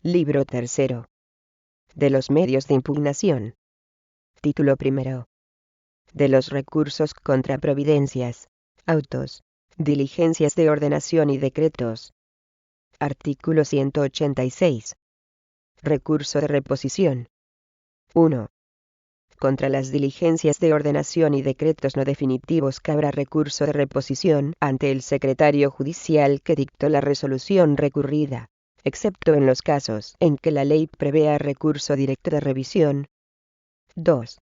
Libro tercero. De los medios de impugnación. Título primero. De los recursos contra providencias, autos, diligencias de ordenación y decretos. Artículo 186. Recurso de reposición. 1. Contra las diligencias de ordenación y decretos no definitivos cabrá recurso de reposición ante el secretario judicial que dictó la resolución recurrida, excepto en los casos en que la ley prevea recurso directo de revisión. 2.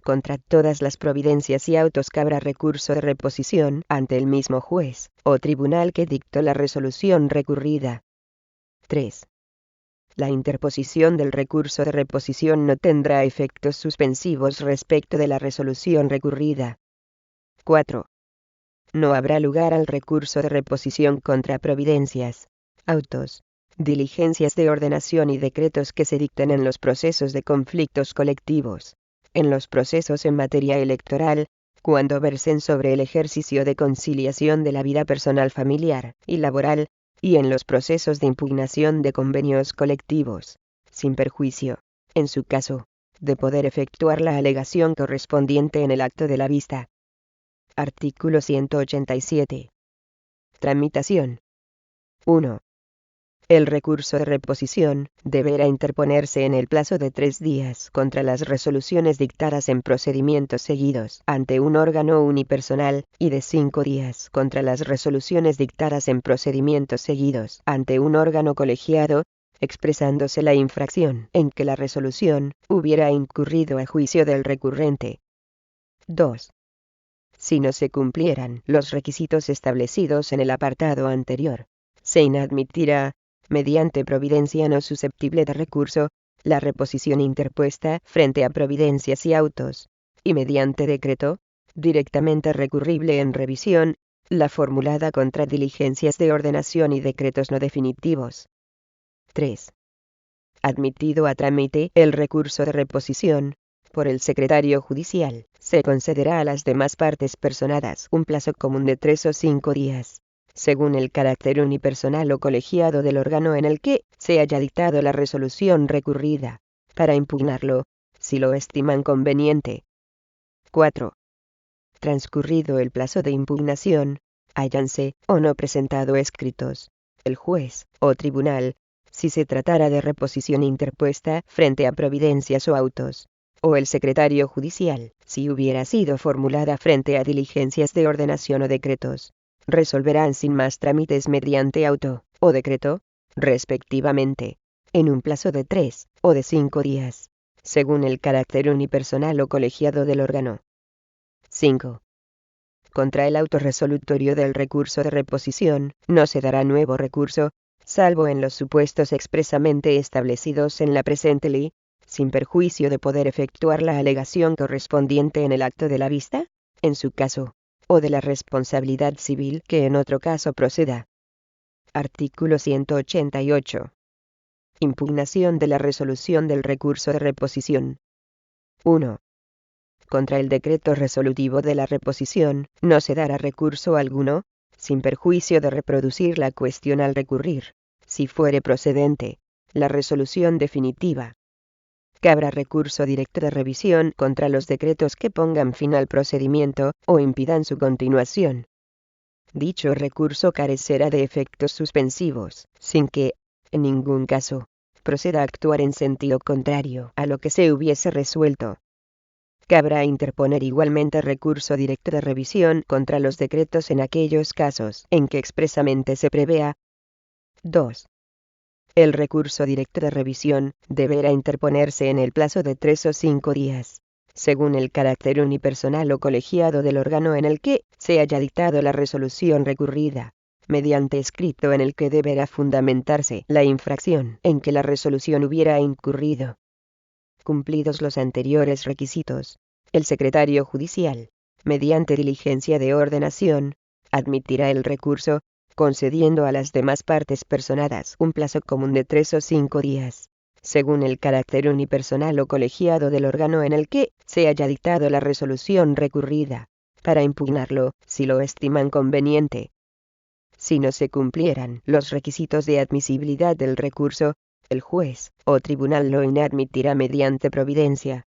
Contra todas las providencias y autos cabrá recurso de reposición ante el mismo juez o tribunal que dictó la resolución recurrida. 3. La interposición del recurso de reposición no tendrá efectos suspensivos respecto de la resolución recurrida. 4. No habrá lugar al recurso de reposición contra providencias, autos, diligencias de ordenación y decretos que se dicten en los procesos de conflictos colectivos, en los procesos en materia electoral, cuando versen sobre el ejercicio de conciliación de la vida personal, familiar y laboral, y en los procesos de impugnación de convenios colectivos, sin perjuicio, en su caso, de poder efectuar la alegación correspondiente en el acto de la vista. Artículo 187. Tramitación. 1. El recurso de reposición deberá interponerse en el plazo de 3 días contra las resoluciones dictadas en procedimientos seguidos ante un órgano unipersonal, y de 5 días contra las resoluciones dictadas en procedimientos seguidos ante un órgano colegiado, expresándose la infracción en que la resolución hubiera incurrido a juicio del recurrente. 2. Si no se cumplieran los requisitos establecidos en el apartado anterior, se inadmitirá, mediante providencia no susceptible de recurso, la reposición interpuesta frente a providencias y autos, y mediante decreto, directamente recurrible en revisión, la formulada contra diligencias de ordenación y decretos no definitivos. 3. Admitido a trámite el recurso de reposición por el secretario judicial, se concederá a las demás partes personadas un plazo común de 3 o 5 días, según el carácter unipersonal o colegiado del órgano en el que se haya dictado la resolución recurrida, para impugnarlo, si lo estiman conveniente. 4. Transcurrido el plazo de impugnación, háyanse o no presentado escritos, el juez o tribunal, si se tratara de reposición interpuesta frente a providencias o autos, o el secretario judicial, si hubiera sido formulada frente a diligencias de ordenación o decretos, resolverán sin más trámites mediante auto o decreto, respectivamente, en un plazo de 3 o de 5 días, según el carácter unipersonal o colegiado del órgano. 5. Contra el auto resolutorio del recurso de reposición, no se dará nuevo recurso, salvo en los supuestos expresamente establecidos en la presente ley, sin perjuicio de poder efectuar la alegación correspondiente en el acto de la vista, en su caso, o de la responsabilidad civil que en otro caso proceda. Artículo 188. Impugnación de la resolución del recurso de reposición. 1. Contra el decreto resolutivo de la reposición, no se dará recurso alguno, sin perjuicio de reproducir la cuestión al recurrir, si fuere procedente, la resolución definitiva. Cabrá recurso directo de revisión contra los decretos que pongan fin al procedimiento o impidan su continuación. Dicho recurso carecerá de efectos suspensivos, sin que, en ningún caso, proceda a actuar en sentido contrario a lo que se hubiese resuelto. Cabrá interponer igualmente recurso directo de revisión contra los decretos en aquellos casos en que expresamente se prevea. 2. El recurso directo de revisión deberá interponerse en el plazo de 3 o 5 días, según el carácter unipersonal o colegiado del órgano en el que se haya dictado la resolución recurrida, mediante escrito en el que deberá fundamentarse la infracción en que la resolución hubiera incurrido. Cumplidos los anteriores requisitos, el secretario judicial, mediante diligencia de ordenación, admitirá el recurso, concediendo a las demás partes personadas un plazo común de 3 o 5 días, según el carácter unipersonal o colegiado del órgano en el que se haya dictado la resolución recurrida, para impugnarlo, si lo estiman conveniente. Si no se cumplieran los requisitos de admisibilidad del recurso, el juez o tribunal lo inadmitirá mediante providencia.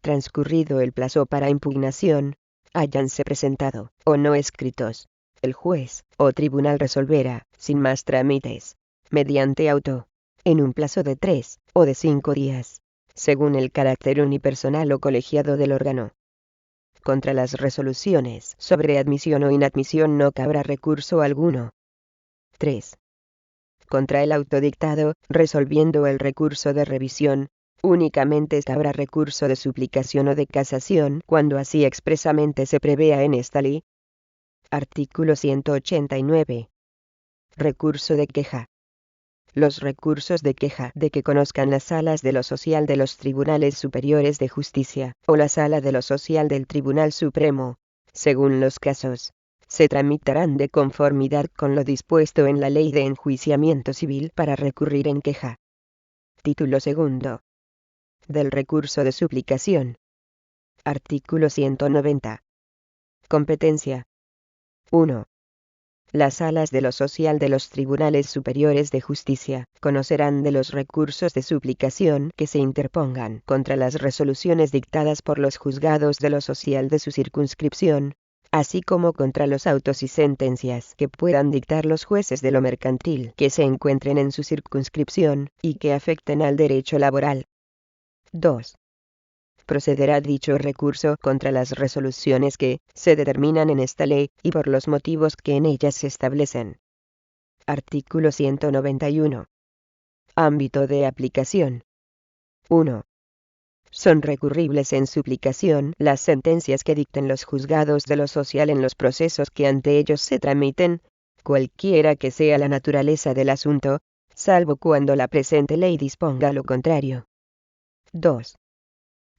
Transcurrido el plazo para impugnación, háyanse presentado o no escritos, el juez o tribunal resolverá, sin más trámites, mediante auto, en un plazo de 3 o de 5 días, según el carácter unipersonal o colegiado del órgano. Contra las resoluciones sobre admisión o inadmisión no cabrá recurso alguno. 3. Contra el auto dictado, resolviendo el recurso de revisión, únicamente cabrá recurso de suplicación o de casación cuando así expresamente se prevea en esta ley. Artículo 189. Recurso de queja. Los recursos de queja de que conozcan las salas de lo social de los tribunales superiores de justicia, o la sala de lo social del Tribunal Supremo, según los casos, se tramitarán de conformidad con lo dispuesto en la Ley de Enjuiciamiento Civil para recurrir en queja. Título segundo. Del recurso de suplicación. Artículo 190. Competencia. 1. Las salas de lo social de los tribunales superiores de justicia conocerán de los recursos de suplicación que se interpongan contra las resoluciones dictadas por los juzgados de lo social de su circunscripción, así como contra los autos y sentencias que puedan dictar los jueces de lo mercantil que se encuentren en su circunscripción y que afecten al derecho laboral. 2. Procederá dicho recurso contra las resoluciones que se determinan en esta ley y por los motivos que en ellas se establecen. Artículo 191. Ámbito de aplicación. 1. Son recurribles en suplicación las sentencias que dicten los juzgados de lo social en los procesos que ante ellos se tramiten, cualquiera que sea la naturaleza del asunto, salvo cuando la presente ley disponga lo contrario. 2.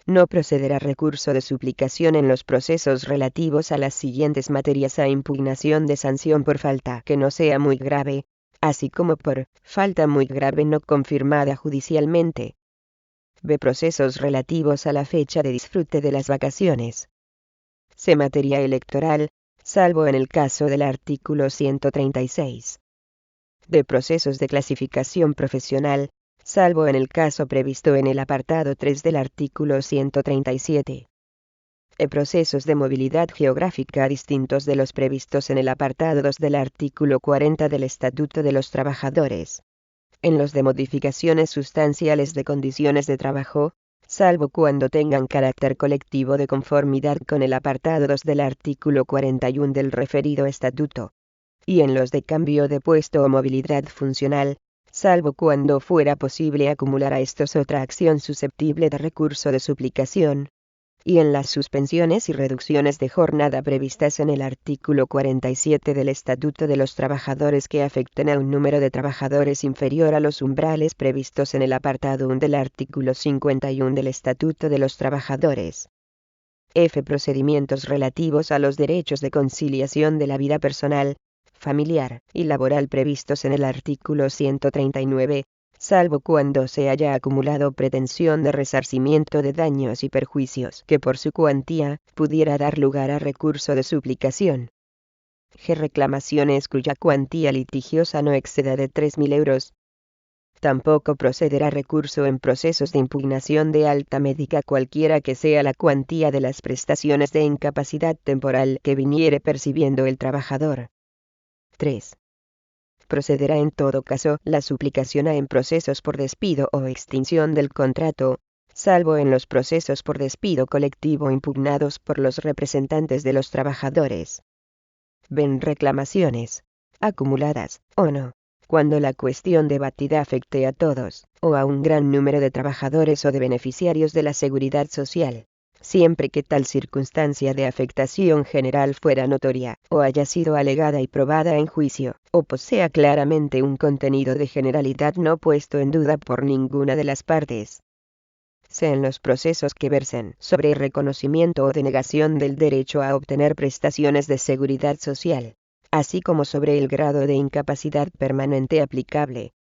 No procederá recurso de suplicación en los procesos relativos a las siguientes materias: a impugnación de sanción por falta que no sea muy grave, así como por falta muy grave no confirmada judicialmente. B. Procesos relativos a la fecha de disfrute de las vacaciones. C. Materia electoral, salvo en el caso del artículo 136. D. Procesos de clasificación profesional, salvo en el caso previsto en el apartado 3 del artículo 137. Procesos de movilidad geográfica distintos de los previstos en el apartado 2 del artículo 40 del Estatuto de los Trabajadores. En los de modificaciones sustanciales de condiciones de trabajo, salvo cuando tengan carácter colectivo de conformidad con el apartado 2 del artículo 41 del referido Estatuto. Y en los de cambio de puesto o movilidad funcional, salvo cuando fuera posible acumular a estos otra acción susceptible de recurso de suplicación. Y en las suspensiones y reducciones de jornada previstas en el artículo 47 del Estatuto de los Trabajadores que afecten a un número de trabajadores inferior a los umbrales previstos en el apartado 1 del artículo 51 del Estatuto de los Trabajadores. F. Procedimientos relativos a los derechos de conciliación de la vida personal, familiar y laboral previstos en el artículo 139, salvo cuando se haya acumulado pretensión de resarcimiento de daños y perjuicios que por su cuantía pudiera dar lugar a recurso de suplicación. G. Reclamaciones cuya cuantía litigiosa no exceda de 3.000 euros. Tampoco procederá recurso en procesos de impugnación de alta médica cualquiera que sea la cuantía de las prestaciones de incapacidad temporal que viniere percibiendo el trabajador. 3. Procederá en todo caso la suplicación en procesos por despido o extinción del contrato, salvo en los procesos por despido colectivo impugnados por los representantes de los trabajadores. Ven reclamaciones, acumuladas o no, cuando la cuestión debatida afecte a todos, o a un gran número de trabajadores o de beneficiarios de la seguridad social, siempre que tal circunstancia de afectación general fuera notoria, o haya sido alegada y probada en juicio, o posea claramente un contenido de generalidad no puesto en duda por ninguna de las partes. Sean los procesos que versen sobre reconocimiento o denegación del derecho a obtener prestaciones de seguridad social, así como sobre el grado de incapacidad permanente aplicable.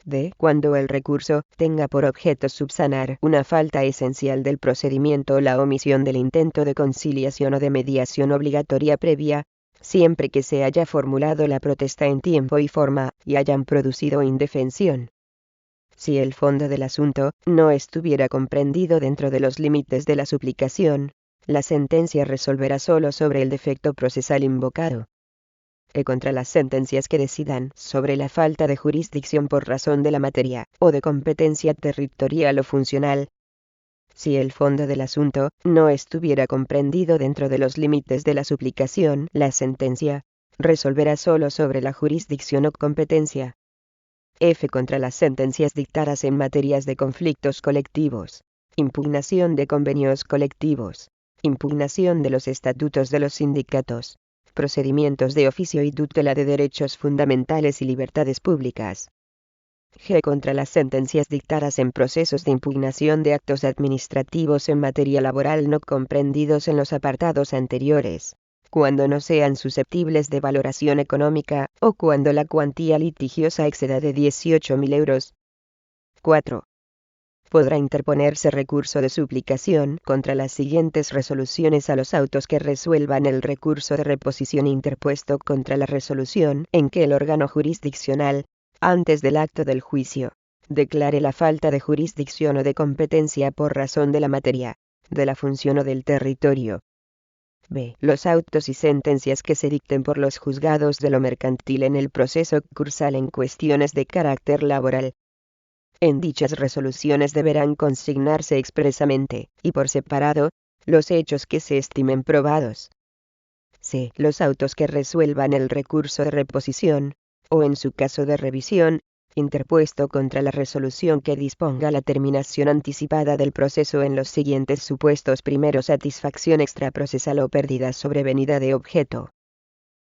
D. Cuando el recurso tenga por objeto subsanar una falta esencial del procedimiento o la omisión del intento de conciliación o de mediación obligatoria previa, siempre que se haya formulado la protesta en tiempo y forma, y hayan producido indefensión. Si el fondo del asunto no estuviera comprendido dentro de los límites de la suplicación, la sentencia resolverá solo sobre el defecto procesal invocado. Contra las sentencias que decidan sobre la falta de jurisdicción por razón de la materia o de competencia territorial o funcional. Si el fondo del asunto no estuviera comprendido dentro de los límites de la suplicación, la sentencia resolverá solo sobre la jurisdicción o competencia. Contra las sentencias dictadas en materias de conflictos colectivos, impugnación de convenios colectivos, impugnación de los estatutos de los sindicatos, procedimientos de oficio y tutela de derechos fundamentales y libertades públicas. Contra las sentencias dictadas en procesos de impugnación de actos administrativos en materia laboral no comprendidos en los apartados anteriores, cuando no sean susceptibles de valoración económica, o cuando la cuantía litigiosa exceda de 18.000 euros. 4. Podrá interponerse recurso de suplicación contra las siguientes resoluciones a los autos que resuelvan el recurso de reposición interpuesto contra la resolución en que el órgano jurisdiccional, antes del acto del juicio, declare la falta de jurisdicción o de competencia por razón de la materia, de la función o del territorio. B. Los autos y sentencias que se dicten por los juzgados de lo mercantil en el proceso cursal en cuestiones de carácter laboral. En dichas resoluciones deberán consignarse expresamente, y por separado, los hechos que se estimen probados. C. Los autos que resuelvan el recurso de reposición, o en su caso de revisión, interpuesto contra la resolución que disponga la terminación anticipada del proceso en los siguientes supuestos: primero, satisfacción extraprocesal o pérdida sobrevenida de objeto.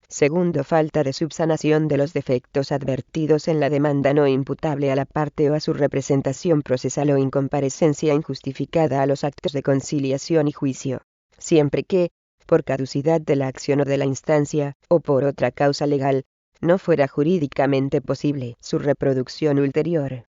Segundo, falta de subsanación de los defectos advertidos en la demanda no imputable a la parte o a su representación procesal o incomparecencia injustificada a los actos de conciliación y juicio, siempre que, por caducidad de la acción o de la instancia, o por otra causa legal, no fuera jurídicamente posible su reproducción ulterior.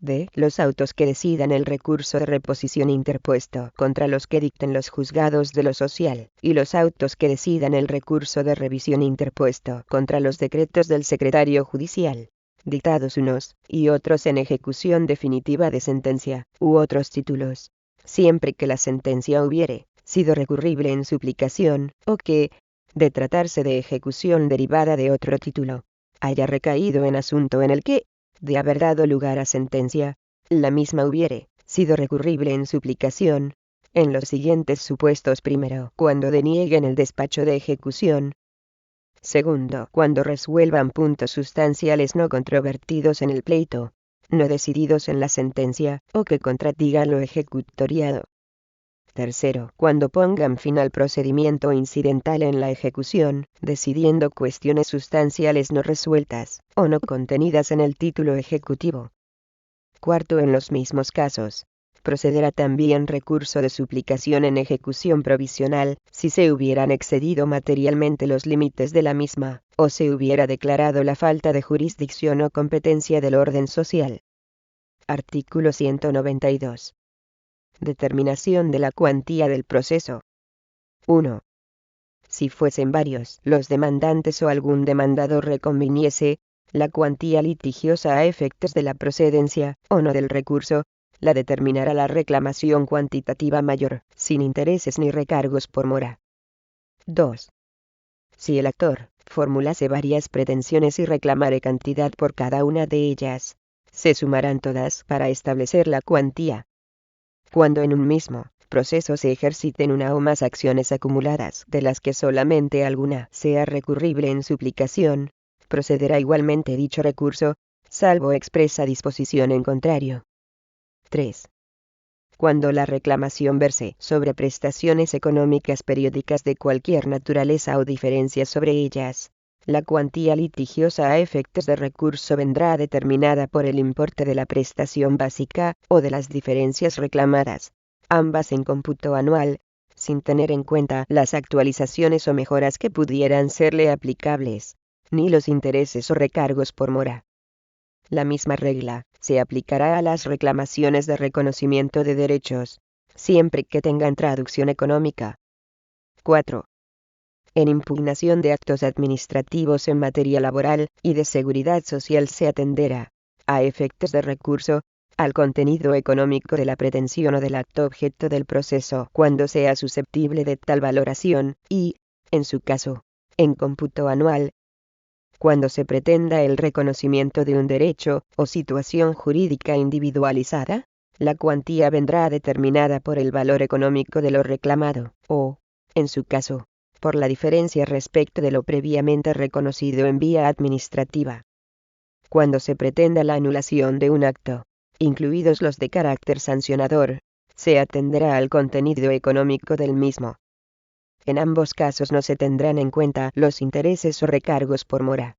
D. Los autos que decidan el recurso de reposición interpuesto contra los que dicten los juzgados de lo social, y los autos que decidan el recurso de revisión interpuesto contra los decretos del secretario judicial, dictados unos y otros en ejecución definitiva de sentencia, u otros títulos, siempre que la sentencia hubiere sido recurrible en suplicación, o que, de tratarse de ejecución derivada de otro título, haya recaído en asunto en el que, de haber dado lugar a sentencia, la misma hubiere sido recurrible en suplicación, en los siguientes supuestos: primero, cuando denieguen el despacho de ejecución. Segundo, cuando resuelvan puntos sustanciales no controvertidos en el pleito, no decididos en la sentencia, o que contradigan lo ejecutoriado. Tercero, cuando pongan fin al procedimiento incidental en la ejecución, decidiendo cuestiones sustanciales no resueltas, o no contenidas en el título ejecutivo. Cuarto, en los mismos casos, procederá también recurso de suplicación en ejecución provisional, si se hubieran excedido materialmente los límites de la misma, o se hubiera declarado la falta de jurisdicción o competencia del orden social. Artículo 192. Determinación de la cuantía del proceso. 1. Si fuesen varios los demandantes o algún demandador reconviniese, la cuantía litigiosa a efectos de la procedencia, o no del recurso, la determinará la reclamación cuantitativa mayor, sin intereses ni recargos por mora. 2. Si el actor formulase varias pretensiones y reclamare cantidad por cada una de ellas, se sumarán todas para establecer la cuantía. Cuando en un mismo proceso se ejerciten una o más acciones acumuladas de las que solamente alguna sea recurrible en suplicación, procederá igualmente dicho recurso, salvo expresa disposición en contrario. 3. Cuando la reclamación verse sobre prestaciones económicas periódicas de cualquier naturaleza o diferencias sobre ellas, la cuantía litigiosa a efectos de recurso vendrá determinada por el importe de la prestación básica, o de las diferencias reclamadas, ambas en cómputo anual, sin tener en cuenta las actualizaciones o mejoras que pudieran serle aplicables, ni los intereses o recargos por mora. La misma regla se aplicará a las reclamaciones de reconocimiento de derechos, siempre que tengan traducción económica. 4. En impugnación de actos administrativos en materia laboral y de seguridad social se atenderá, a efectos de recurso, al contenido económico de la pretensión o del acto objeto del proceso cuando sea susceptible de tal valoración, y, en su caso, en cómputo anual, cuando se pretenda el reconocimiento de un derecho o situación jurídica individualizada, la cuantía vendrá determinada por el valor económico de lo reclamado, o, en su caso, por la diferencia respecto de lo previamente reconocido en vía administrativa. Cuando se pretenda la anulación de un acto, incluidos los de carácter sancionador, se atenderá al contenido económico del mismo. En ambos casos no se tendrán en cuenta los intereses o recargos por mora.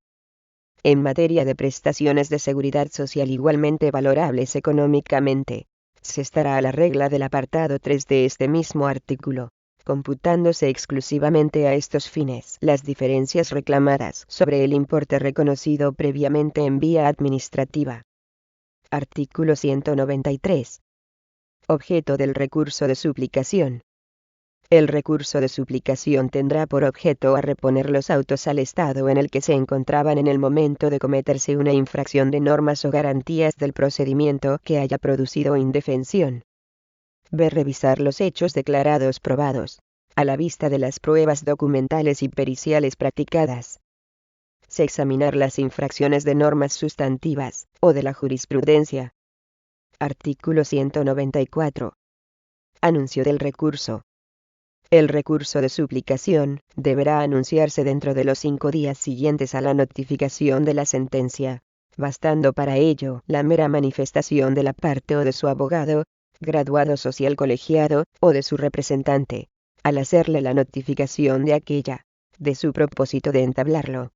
En materia de prestaciones de seguridad social igualmente valorables económicamente, se estará a la regla del apartado 3 de este mismo artículo, computándose exclusivamente a estos fines las diferencias reclamadas sobre el importe reconocido previamente en vía administrativa. Artículo 193. Objeto del recurso de suplicación. El recurso de suplicación tendrá por objeto a reponer los autos al estado en el que se encontraban en el momento de cometerse una infracción de normas o garantías del procedimiento que haya producido indefensión. B. Revisar los hechos declarados probados, a la vista de las pruebas documentales y periciales practicadas. C. Examinar las infracciones de normas sustantivas, o de la jurisprudencia. Artículo 194. Anuncio del recurso. El recurso de suplicación deberá anunciarse dentro de los 5 días siguientes a la notificación de la sentencia, bastando para ello la mera manifestación de la parte o de su abogado, graduado social colegiado, o de su representante, al hacerle la notificación de aquella, de su propósito de entablarlo.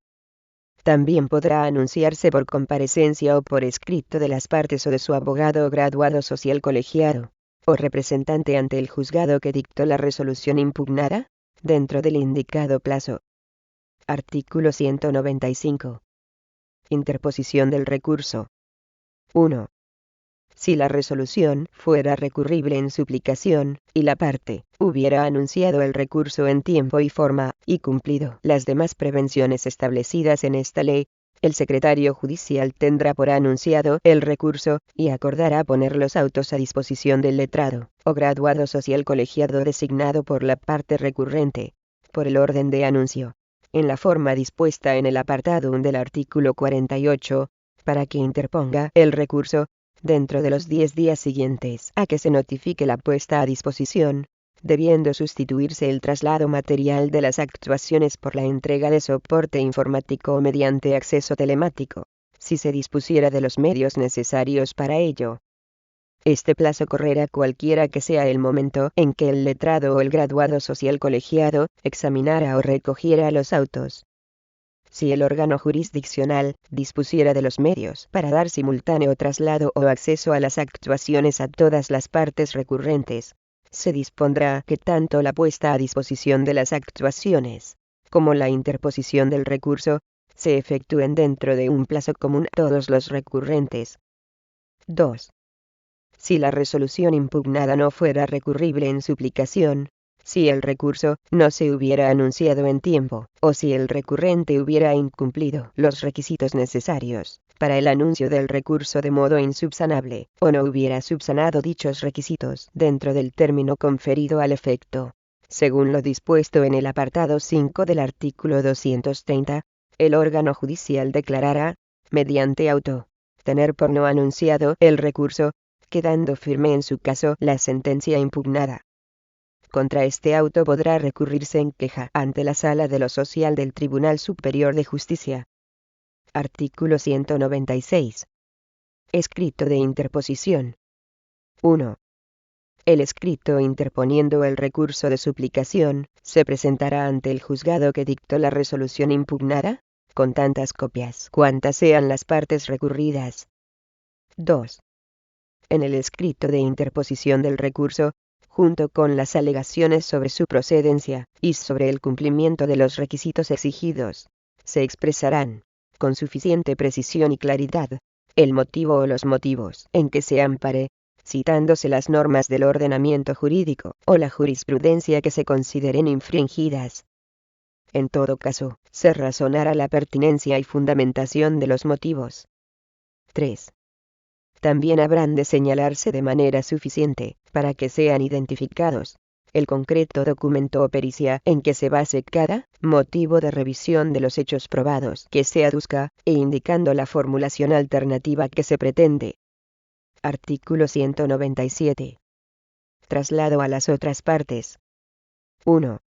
También podrá anunciarse por comparecencia o por escrito de las partes o de su abogado o graduado social colegiado, o representante ante el juzgado que dictó la resolución impugnada, dentro del indicado plazo. Artículo 195. Interposición del recurso. 1. Si la resolución fuera recurrible en suplicación, y la parte hubiera anunciado el recurso en tiempo y forma, y cumplido las demás prevenciones establecidas en esta ley, el secretario judicial tendrá por anunciado el recurso, y acordará poner los autos a disposición del letrado, o graduado social colegiado designado por la parte recurrente, por el orden de anuncio, en la forma dispuesta en el apartado 1 del artículo 48, para que interponga el recurso, dentro de los 10 días siguientes a que se notifique la puesta a disposición, debiendo sustituirse el traslado material de las actuaciones por la entrega de soporte informático o mediante acceso telemático, si se dispusiera de los medios necesarios para ello. Este plazo correrá cualquiera que sea el momento en que el letrado o el graduado social colegiado examinara o recogiera los autos. Si el órgano jurisdiccional dispusiera de los medios para dar simultáneo traslado o acceso a las actuaciones a todas las partes recurrentes, se dispondrá que tanto la puesta a disposición de las actuaciones, como la interposición del recurso, se efectúen dentro de un plazo común a todos los recurrentes. 2. Si la resolución impugnada no fuera recurrible en suplicación, si el recurso no se hubiera anunciado en tiempo, o si el recurrente hubiera incumplido los requisitos necesarios para el anuncio del recurso de modo insubsanable, o no hubiera subsanado dichos requisitos dentro del término conferido al efecto, según lo dispuesto en el apartado 5 del artículo 230, el órgano judicial declarará, mediante auto, tener por no anunciado el recurso, quedando firme en su caso la sentencia impugnada. Contra este auto podrá recurrirse en queja ante la Sala de lo Social del Tribunal Superior de Justicia. Artículo 196. Escrito de interposición. 1. El escrito interponiendo el recurso de suplicación se presentará ante el juzgado que dictó la resolución impugnada, con tantas copias cuantas sean las partes recurridas. 2. En el escrito de interposición del recurso, junto con las alegaciones sobre su procedencia, y sobre el cumplimiento de los requisitos exigidos, se expresarán, con suficiente precisión y claridad, el motivo o los motivos en que se ampare, citándose las normas del ordenamiento jurídico o la jurisprudencia que se consideren infringidas. En todo caso, se razonará la pertinencia y fundamentación de los motivos. 3. También habrán de señalarse de manera suficiente, para que sean identificados, el concreto documento o pericia en que se base cada motivo de revisión de los hechos probados que se aduzca, e indicando la formulación alternativa que se pretende. Artículo 197. Traslado a las otras partes. 1.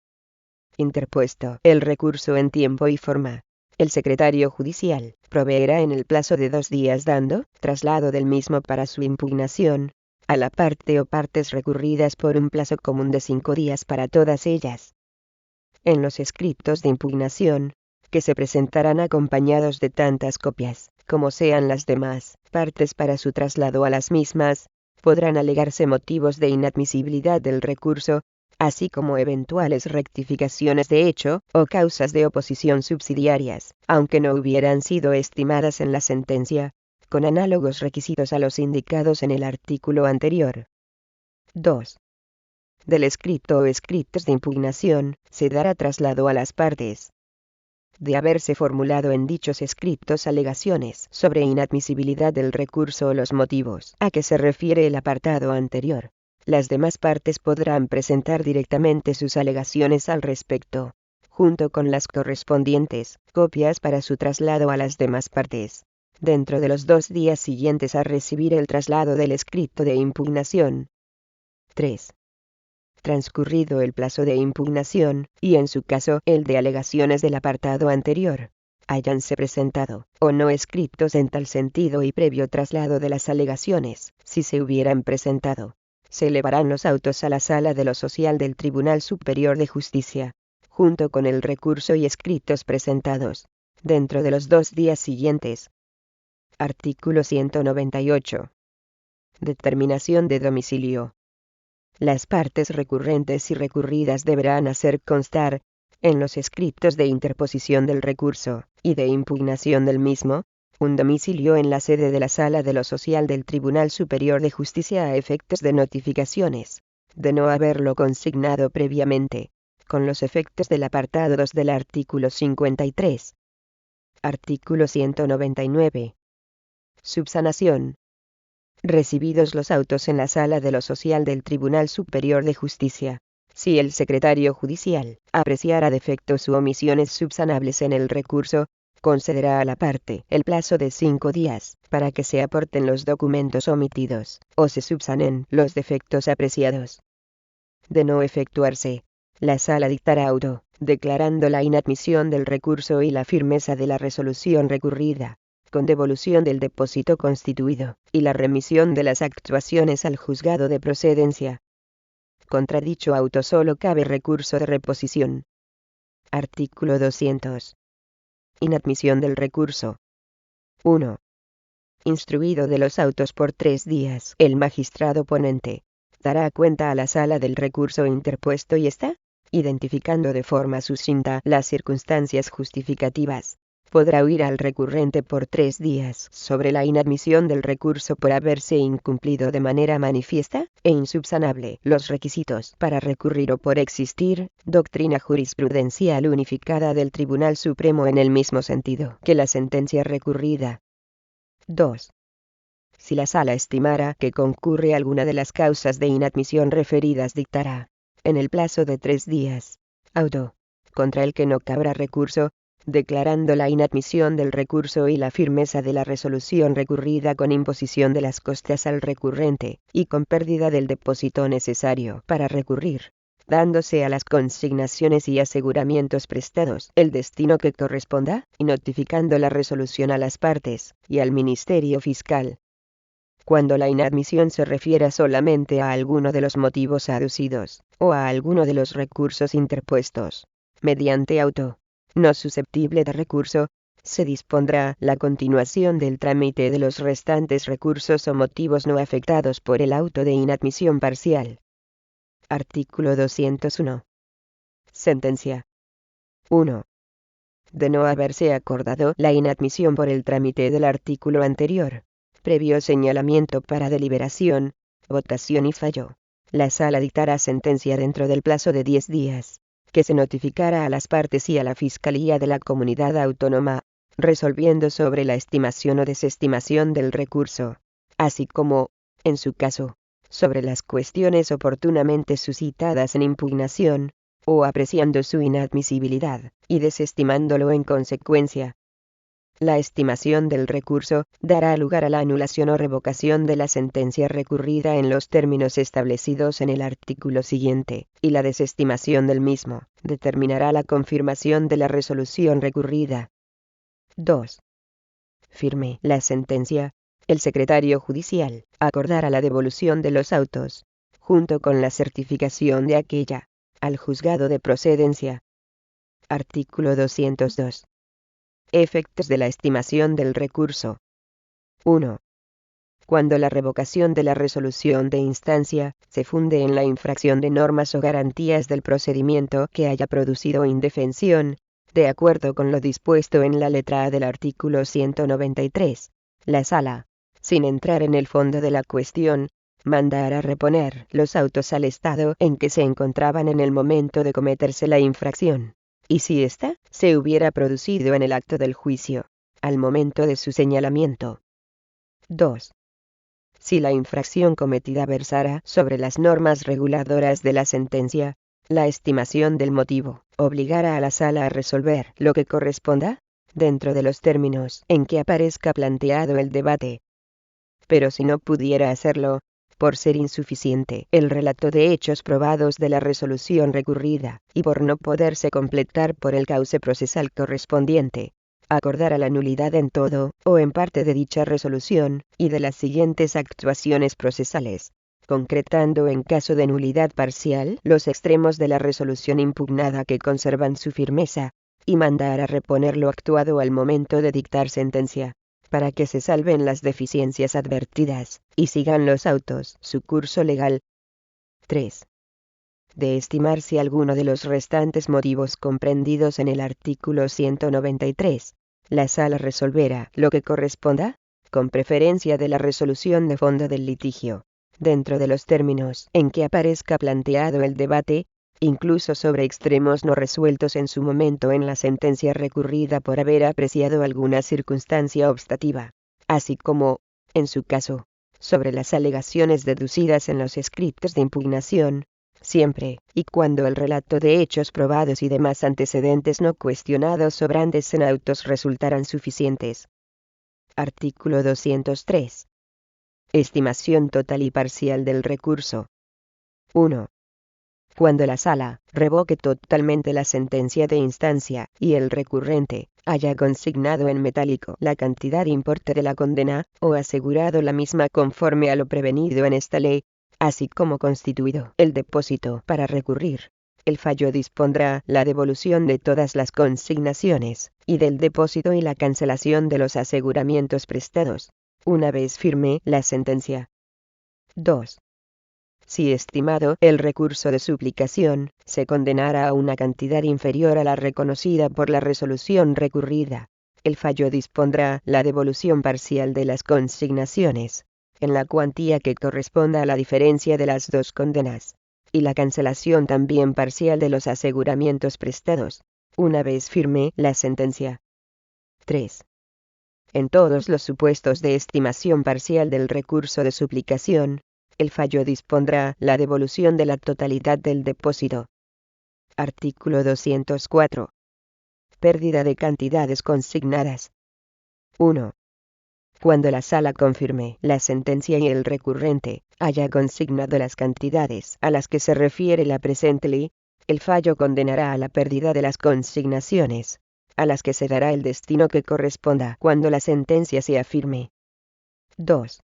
Interpuesto el recurso en tiempo y forma, el secretario judicial proveerá en el plazo de 2 días dando traslado del mismo para su impugnación a la parte o partes recurridas por un plazo común de 5 días para todas ellas. En los escritos de impugnación, que se presentarán acompañados de tantas copias como sean las demás partes para su traslado a las mismas, podrán alegarse motivos de inadmisibilidad del recurso, así como eventuales rectificaciones de hecho o causas de oposición subsidiarias, aunque no hubieran sido estimadas en la sentencia, con análogos requisitos a los indicados en el artículo anterior. 2. Del escrito o escritos de impugnación, se dará traslado a las partes. De haberse formulado en dichos escritos alegaciones sobre inadmisibilidad del recurso o los motivos a que se refiere el apartado anterior, las demás partes podrán presentar directamente sus alegaciones al respecto, junto con las correspondientes copias para su traslado a las demás partes, dentro de los 2 días siguientes a recibir el traslado del escrito de impugnación. 3. Transcurrido el plazo de impugnación, y en su caso el de alegaciones del apartado anterior, háyanse presentado, o no escritos en tal sentido y previo traslado de las alegaciones, si se hubieran presentado, se elevarán los autos a la Sala de lo Social del Tribunal Superior de Justicia, junto con el recurso y escritos presentados, dentro de los 2 días siguientes. Artículo 198. Determinación de domicilio. Las partes recurrentes y recurridas deberán hacer constar, en los escritos de interposición del recurso, y de impugnación del mismo, un domicilio en la sede de la Sala de lo Social del Tribunal Superior de Justicia a efectos de notificaciones, de no haberlo consignado previamente, con los efectos del apartado 2 del artículo 53. Artículo 199. Subsanación. Recibidos los autos en la Sala de lo Social del Tribunal Superior de Justicia, si el secretario judicial apreciara defectos u omisiones subsanables en el recurso, concederá a la parte el plazo de 5 días para que se aporten los documentos omitidos o se subsanen los defectos apreciados. De no efectuarse, la Sala dictará auto, declarando la inadmisión del recurso y la firmeza de la resolución recurrida, con devolución del depósito constituido, y la remisión de las actuaciones al juzgado de procedencia. Contra dicho auto solo cabe recurso de reposición. Artículo 200. Inadmisión del recurso. 1. Instruido de los autos por 3 días, el magistrado ponente dará cuenta a la Sala del recurso interpuesto y está, identificando de forma sucinta las circunstancias justificativas, podrá oír al recurrente por 3 días sobre la inadmisión del recurso por haberse incumplido de manera manifiesta e insubsanable los requisitos para recurrir o por existir doctrina jurisprudencial unificada del Tribunal Supremo en el mismo sentido que la sentencia recurrida. 2. Si la Sala estimara que concurre alguna de las causas de inadmisión referidas, dictará, en el plazo de 3 días, auto, contra el que no cabrá recurso, declarando la inadmisión del recurso y la firmeza de la resolución recurrida con imposición de las costas al recurrente, y con pérdida del depósito necesario para recurrir, dándose a las consignaciones y aseguramientos prestados el destino que corresponda, y notificando la resolución a las partes, y al Ministerio Fiscal. Cuando la inadmisión se refiera solamente a alguno de los motivos aducidos, o a alguno de los recursos interpuestos, mediante auto, no susceptible de recurso, se dispondrá la continuación del trámite de los restantes recursos o motivos no afectados por el auto de inadmisión parcial. Artículo 201. Sentencia. 1. De no haberse acordado la inadmisión por el trámite del artículo anterior, previo señalamiento para deliberación, votación y fallo, la Sala dictará sentencia dentro del plazo de 10 días, que se notificara a las partes y a la Fiscalía de la Comunidad Autónoma, resolviendo sobre la estimación o desestimación del recurso, así como, en su caso, sobre las cuestiones oportunamente suscitadas en impugnación, o apreciando su inadmisibilidad, y desestimándolo en consecuencia. La estimación del recurso dará lugar a la anulación o revocación de la sentencia recurrida en los términos establecidos en el artículo siguiente, y la desestimación del mismo determinará la confirmación de la resolución recurrida. 2. Firme la sentencia, el secretario judicial acordará la devolución de los autos, junto con la certificación de aquella, al juzgado de procedencia. Artículo 202. Efectos de la estimación del recurso. 1. Cuando la revocación de la resolución de instancia se funde en la infracción de normas o garantías del procedimiento que haya producido indefensión, de acuerdo con lo dispuesto en la letra A del artículo 193, la Sala, sin entrar en el fondo de la cuestión, mandará reponer los autos al estado en que se encontraban en el momento de cometerse la infracción, y si ésta se hubiera producido en el acto del juicio, al momento de su señalamiento. 2. Si la infracción cometida versara sobre las normas reguladoras de la sentencia, la estimación del motivo obligará a la Sala a resolver lo que corresponda, dentro de los términos en que aparezca planteado el debate. Pero si no pudiera hacerlo, por ser insuficiente el relato de hechos probados de la resolución recurrida, y por no poderse completar por el cauce procesal correspondiente, acordar a la nulidad en todo o en parte de dicha resolución, y de las siguientes actuaciones procesales, concretando en caso de nulidad parcial los extremos de la resolución impugnada que conservan su firmeza, y mandar a reponer lo actuado al momento de dictar sentencia, para que se salven las deficiencias advertidas, y sigan los autos su curso legal. 3. De estimar si alguno de los restantes motivos comprendidos en el artículo 193, la Sala resolverá lo que corresponda, con preferencia de la resolución de fondo del litigio, dentro de los términos en que aparezca planteado el debate, incluso sobre extremos no resueltos en su momento en la sentencia recurrida por haber apreciado alguna circunstancia obstativa, así como, en su caso, sobre las alegaciones deducidas en los escritos de impugnación, siempre y cuando el relato de hechos probados y demás antecedentes no cuestionados sobrantes en autos resultaran suficientes. Artículo 203. Estimación total y parcial del recurso. 1. Cuando la Sala revoque totalmente la sentencia de instancia y el recurrente haya consignado en metálico la cantidad e importe de la condena, o asegurado la misma conforme a lo prevenido en esta ley, así como constituido el depósito para recurrir, el fallo dispondrá la devolución de todas las consignaciones, y del depósito y la cancelación de los aseguramientos prestados, una vez firme la sentencia. 2. Si estimado el recurso de suplicación, se condenara a una cantidad inferior a la reconocida por la resolución recurrida, el fallo dispondrá la devolución parcial de las consignaciones, en la cuantía que corresponda a la diferencia de las dos condenas, y la cancelación también parcial de los aseguramientos prestados, una vez firme la sentencia. 3. En todos los supuestos de estimación parcial del recurso de suplicación, el fallo dispondrá la devolución de la totalidad del depósito. Artículo 204. Pérdida de cantidades consignadas. 1. Cuando la Sala confirme la sentencia y el recurrente haya consignado las cantidades a las que se refiere la presente ley, el fallo condenará a la pérdida de las consignaciones, a las que se dará el destino que corresponda cuando la sentencia sea firme. 2.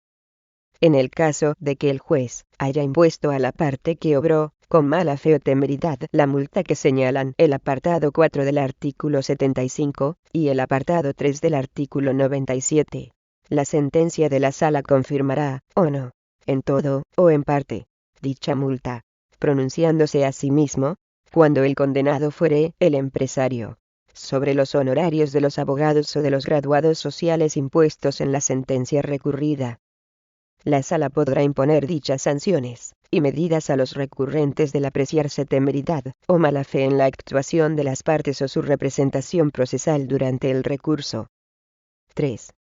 En el caso de que el juez haya impuesto a la parte que obró, con mala fe o temeridad, la multa que señalan el apartado 4 del artículo 75, y el apartado 3 del artículo 97, la sentencia de la Sala confirmará, o no, en todo o en parte, dicha multa, pronunciándose asimismo, cuando el condenado fuere el empresario, sobre los honorarios de los abogados o de los graduados sociales impuestos en la sentencia recurrida. La Sala podrá imponer dichas sanciones y medidas a los recurrentes del apreciarse temeridad o mala fe en la actuación de las partes o su representación procesal durante el recurso. 3.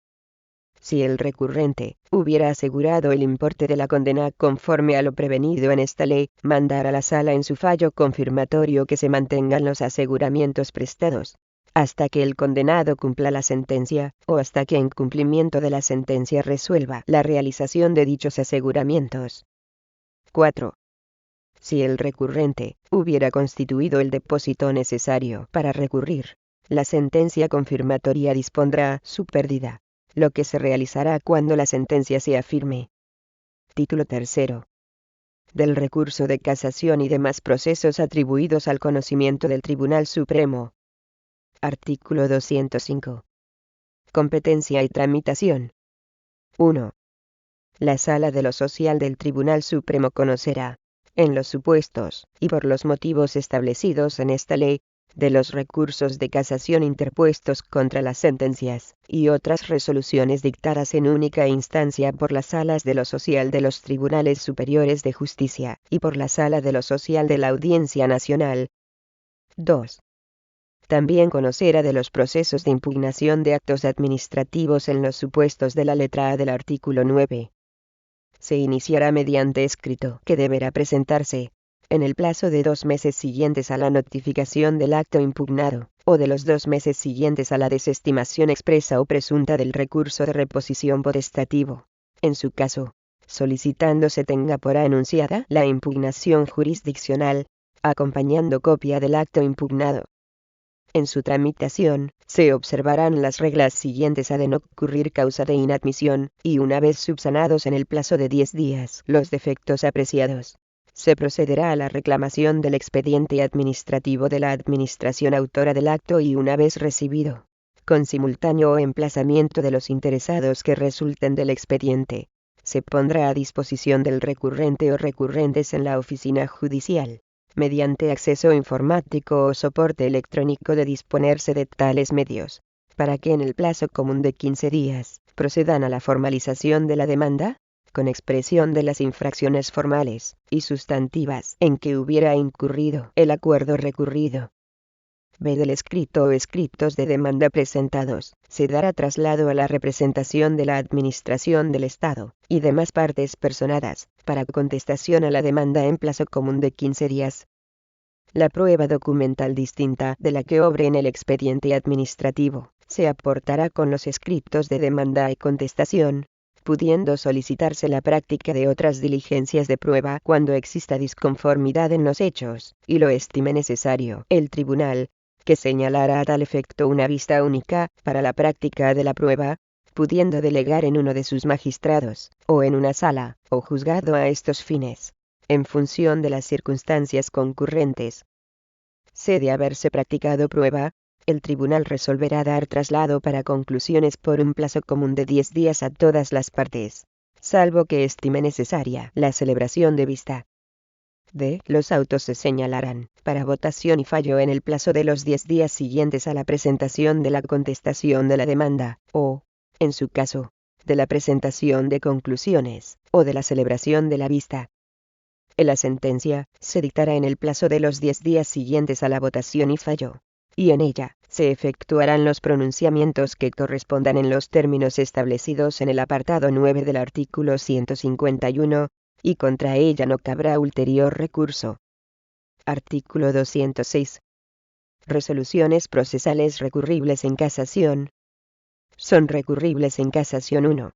Si el recurrente hubiera asegurado el importe de la condena conforme a lo prevenido en esta ley, mandar a la sala en su fallo confirmatorio que se mantengan los aseguramientos prestados hasta que el condenado cumpla la sentencia, o hasta que en cumplimiento de la sentencia resuelva la realización de dichos aseguramientos. 4. Si el recurrente hubiera constituido el depósito necesario para recurrir, la sentencia confirmatoria dispondrá su pérdida, lo que se realizará cuando la sentencia sea firme. Título 3. Del recurso de casación y demás procesos atribuidos al conocimiento del Tribunal Supremo. Artículo 205. Competencia y tramitación. 1. La Sala de lo Social del Tribunal Supremo conocerá, en los supuestos y por los motivos establecidos en esta ley, de los recursos de casación interpuestos contra las sentencias y otras resoluciones dictadas en única instancia por las salas de lo social de los tribunales superiores de justicia y por la Sala de lo Social de la Audiencia Nacional. 2. También conocerá de los procesos de impugnación de actos administrativos en los supuestos de la letra A del artículo 9. Se iniciará mediante escrito que deberá presentarse, en el plazo de 2 meses siguientes a la notificación del acto impugnado, o de los 2 meses siguientes a la desestimación expresa o presunta del recurso de reposición potestativo, en su caso, solicitando se tenga por anunciada la impugnación jurisdiccional, acompañando copia del acto impugnado. En su tramitación, se observarán las reglas siguientes: a de no ocurrir causa de inadmisión, y una vez subsanados en el plazo de 10 días los defectos apreciados, se procederá a la reclamación del expediente administrativo de la administración autora del acto y una vez recibido, con simultáneo emplazamiento de los interesados que resulten del expediente, se pondrá a disposición del recurrente o recurrentes en la oficina judicial, mediante acceso informático o soporte electrónico de disponerse de tales medios, para que en el plazo común de 15 días, procedan a la formalización de la demanda, con expresión de las infracciones formales y sustantivas en que hubiera incurrido el acuerdo recurrido. B. Del escrito o escritos de demanda presentados, se dará traslado a la representación de la Administración del Estado y demás partes personadas, para contestación a la demanda en plazo común de 15 días. La prueba documental distinta de la que obre en el expediente administrativo, se aportará con los escritos de demanda y contestación, pudiendo solicitarse la práctica de otras diligencias de prueba cuando exista disconformidad en los hechos, y lo estime necesario el tribunal, que señalará a tal efecto una vista única para la práctica de la prueba, pudiendo delegar en uno de sus magistrados, o en una sala, o juzgado a estos fines, en función de las circunstancias concurrentes. Se de haberse practicado prueba, el tribunal resolverá dar traslado para conclusiones por un plazo común de 10 días a todas las partes, salvo que estime necesaria la celebración de vista. D. Los autos se señalarán, para votación y fallo en el plazo de los 10 días siguientes a la presentación de la contestación de la demanda, o, en su caso, de la presentación de conclusiones, o de la celebración de la vista. La sentencia se dictará en el plazo de los 10 días siguientes a la votación y fallo, y en ella se efectuarán los pronunciamientos que correspondan en los términos establecidos en el apartado 9 del artículo 151, y contra ella no cabrá ulterior recurso. Artículo 206. Resoluciones procesales recurribles en casación. Son recurribles en casación 1.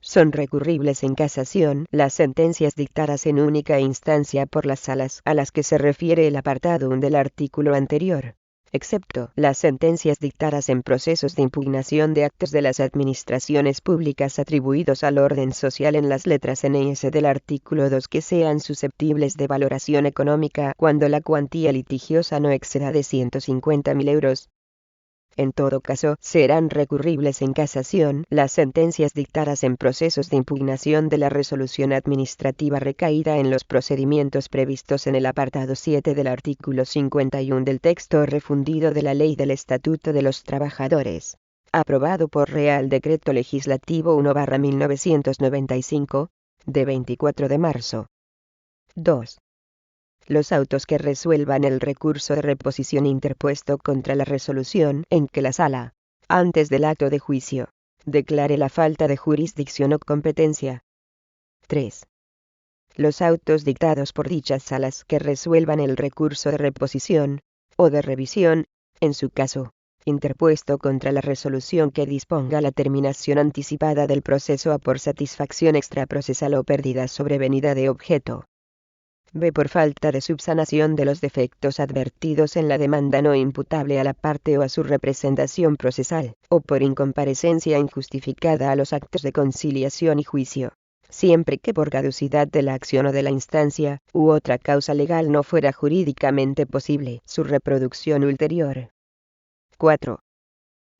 Son recurribles en casación las sentencias dictadas en única instancia por las salas a las que se refiere el apartado 1 del artículo anterior, excepto las sentencias dictadas en procesos de impugnación de actos de las administraciones públicas atribuidos al orden social en las letras N y S del artículo 2 que sean susceptibles de valoración económica cuando la cuantía litigiosa no exceda de 150.000 euros. En todo caso, serán recurribles en casación las sentencias dictadas en procesos de impugnación de la resolución administrativa recaída en los procedimientos previstos en el apartado 7 del artículo 51 del texto refundido de la Ley del Estatuto de los Trabajadores, aprobado por Real Decreto Legislativo 1/1995, de 24 de marzo. 2. Los autos que resuelvan el recurso de reposición interpuesto contra la resolución en que la sala, antes del acto de juicio, declare la falta de jurisdicción o competencia. 3. Los autos dictados por dichas salas que resuelvan el recurso de reposición, o de revisión, en su caso, interpuesto contra la resolución que disponga la terminación anticipada del proceso a por satisfacción extraprocesal o pérdida sobrevenida de objeto. B. Por falta de subsanación de los defectos advertidos en la demanda no imputable a la parte o a su representación procesal, o por incomparecencia injustificada a los actos de conciliación y juicio, siempre que por caducidad de la acción o de la instancia, u otra causa legal no fuera jurídicamente posible su reproducción ulterior. 4.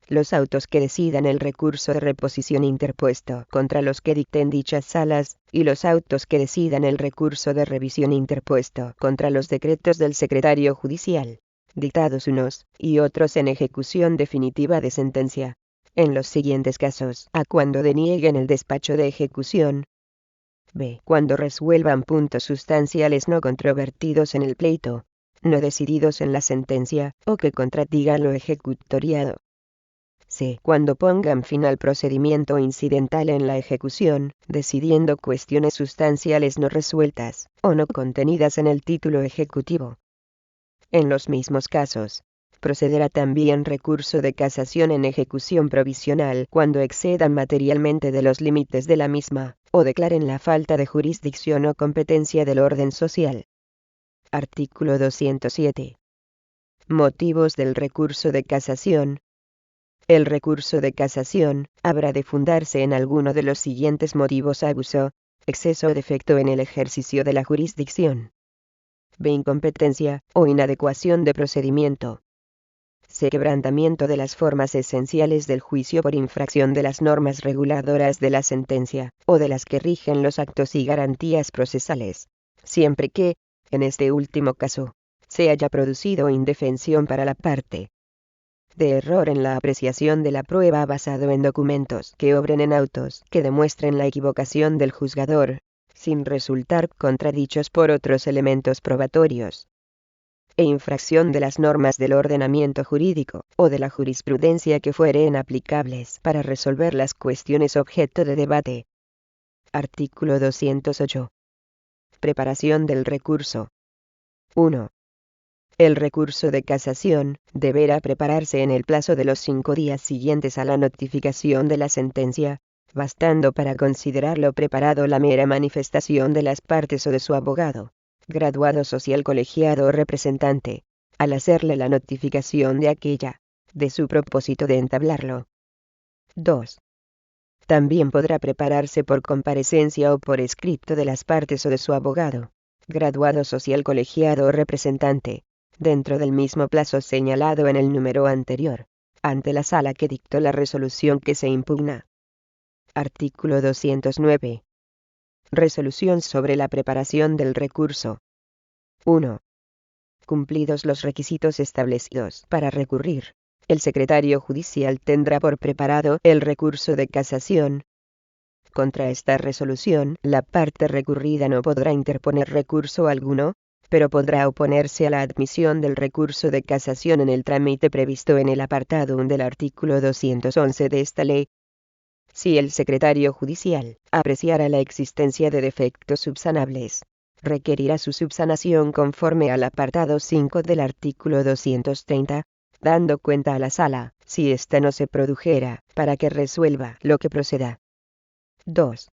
Los autos que decidan el recurso de reposición interpuesto contra los que dicten dichas salas, y los autos que decidan el recurso de revisión interpuesto contra los decretos del secretario judicial, dictados unos y otros en ejecución definitiva de sentencia, en los siguientes casos: a. Cuando denieguen el despacho de ejecución. B. Cuando resuelvan puntos sustanciales no controvertidos en el pleito, no decididos en la sentencia, o que contradigan lo ejecutoriado. C. Cuando pongan fin al procedimiento incidental en la ejecución, decidiendo cuestiones sustanciales no resueltas, o no contenidas en el título ejecutivo. En los mismos casos, procederá también recurso de casación en ejecución provisional cuando excedan materialmente de los límites de la misma, o declaren la falta de jurisdicción o competencia del orden social. Artículo 207. Motivos del recurso de casación. El recurso de casación habrá de fundarse en alguno de los siguientes motivos: abuso, exceso o defecto en el ejercicio de la jurisdicción. B. Incompetencia o inadecuación de procedimiento. C. Quebrantamiento de las formas esenciales del juicio por infracción de las normas reguladoras de la sentencia, o de las que rigen los actos y garantías procesales, siempre que, en este último caso, se haya producido indefensión para la parte. De error en la apreciación de la prueba basado en documentos que obren en autos que demuestren la equivocación del juzgador, sin resultar contradichos por otros elementos probatorios. E infracción de las normas del ordenamiento jurídico, o de la jurisprudencia que fueren aplicables para resolver las cuestiones objeto de debate. Artículo 208. Preparación del recurso. 1. El recurso de casación deberá prepararse en el plazo de los 5 días siguientes a la notificación de la sentencia, bastando para considerarlo preparado la mera manifestación de las partes o de su abogado, graduado social colegiado o representante, al hacerle la notificación de aquella, de su propósito de entablarlo. 2. También podrá prepararse por comparecencia o por escrito de las partes o de su abogado, graduado social colegiado o representante, dentro del mismo plazo señalado en el número anterior, ante la sala que dictó la resolución que se impugna. Artículo 209. Resolución sobre la preparación del recurso. 1. Cumplidos los requisitos establecidos para recurrir, el secretario judicial tendrá por preparado el recurso de casación. Contra esta resolución, la parte recurrida no podrá interponer recurso alguno, pero podrá oponerse a la admisión del recurso de casación en el trámite previsto en el apartado 1 del artículo 211 de esta ley. Si el secretario judicial apreciara la existencia de defectos subsanables, requerirá su subsanación conforme al apartado 5 del artículo 230, dando cuenta a la sala, si ésta no se produjera, para que resuelva lo que proceda. 2.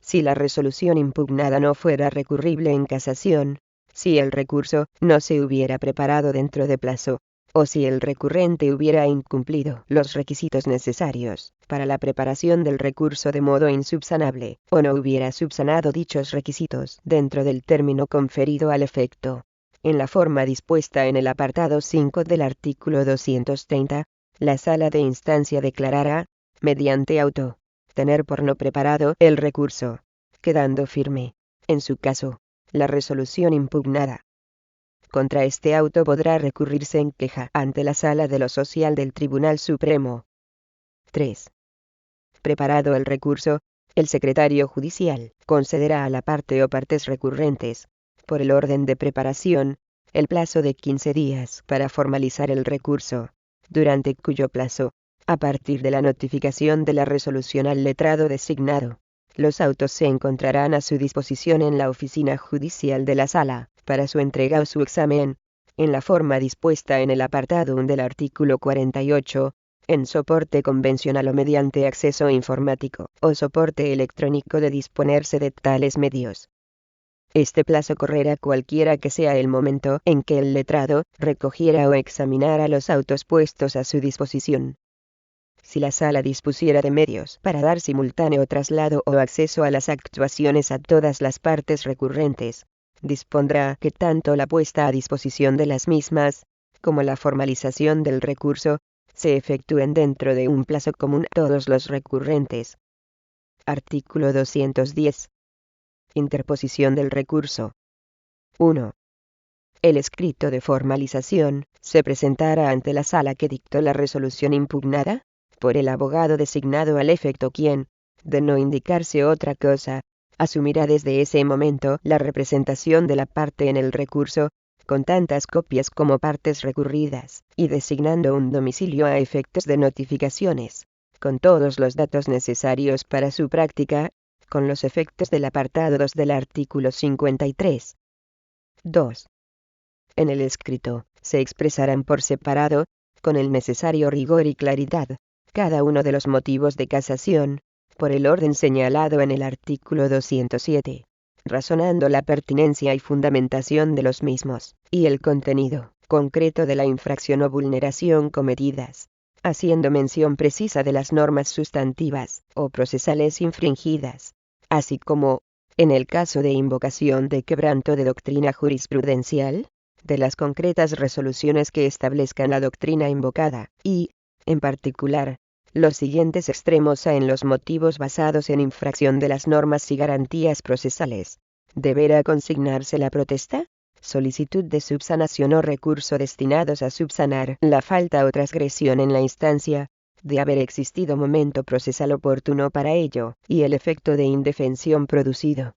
Si la resolución impugnada no fuera recurrible en casación, si el recurso no se hubiera preparado dentro de plazo, o si el recurrente hubiera incumplido los requisitos necesarios para la preparación del recurso de modo insubsanable, o no hubiera subsanado dichos requisitos dentro del término conferido al efecto, en la forma dispuesta en el apartado 5 del artículo 230, la sala de instancia declarará, mediante auto, tener por no preparado el recurso, quedando firme, en su caso, la resolución impugnada. Contra este auto podrá recurrirse en queja ante la Sala de lo Social del Tribunal Supremo. 3. Preparado el recurso, el secretario judicial concederá a la parte o partes recurrentes, por el orden de preparación, el plazo de 15 días para formalizar el recurso, durante cuyo plazo, A partir de la notificación de la resolución al letrado designado, los autos se encontrarán a su disposición en la oficina judicial de la sala, para su entrega o su examen, en la forma dispuesta en el apartado 1 del artículo 48, en soporte convencional o mediante acceso informático o soporte electrónico de disponerse de tales medios. Este plazo correrá cualquiera que sea el momento en que el letrado recogiera o examinara los autos puestos a su disposición. Si la sala dispusiera de medios para dar simultáneo traslado o acceso a las actuaciones a todas las partes recurrentes, dispondrá que tanto la puesta a disposición de las mismas, como la formalización del recurso, se efectúen dentro de un plazo común a todos los recurrentes. Artículo 210. Interposición del recurso. 1. El escrito de formalización se presentará ante la sala que dictó la resolución impugnada, por el abogado designado al efecto quien, de no indicarse otra cosa, asumirá desde ese momento la representación de la parte en el recurso, con tantas copias como partes recurridas, y designando un domicilio a efectos de notificaciones, con todos los datos necesarios para su práctica, con los efectos del apartado 2 del artículo 53. 2. En el escrito, se expresarán por separado, con el necesario rigor y claridad, cada uno de los motivos de casación, por el orden señalado en el artículo 207, razonando la pertinencia y fundamentación de los mismos, y el contenido concreto de la infracción o vulneración cometidas, haciendo mención precisa de las normas sustantivas o procesales infringidas, así como, en el caso de invocación de quebranto de doctrina jurisprudencial, de las concretas resoluciones que establezcan la doctrina invocada, y, en particular, los siguientes extremos a en los motivos basados en infracción de las normas y garantías procesales. Deberá consignarse la protesta, solicitud de subsanación o recurso destinados a subsanar la falta o transgresión en la instancia, de haber existido momento procesal oportuno para ello, y el efecto de indefensión producido.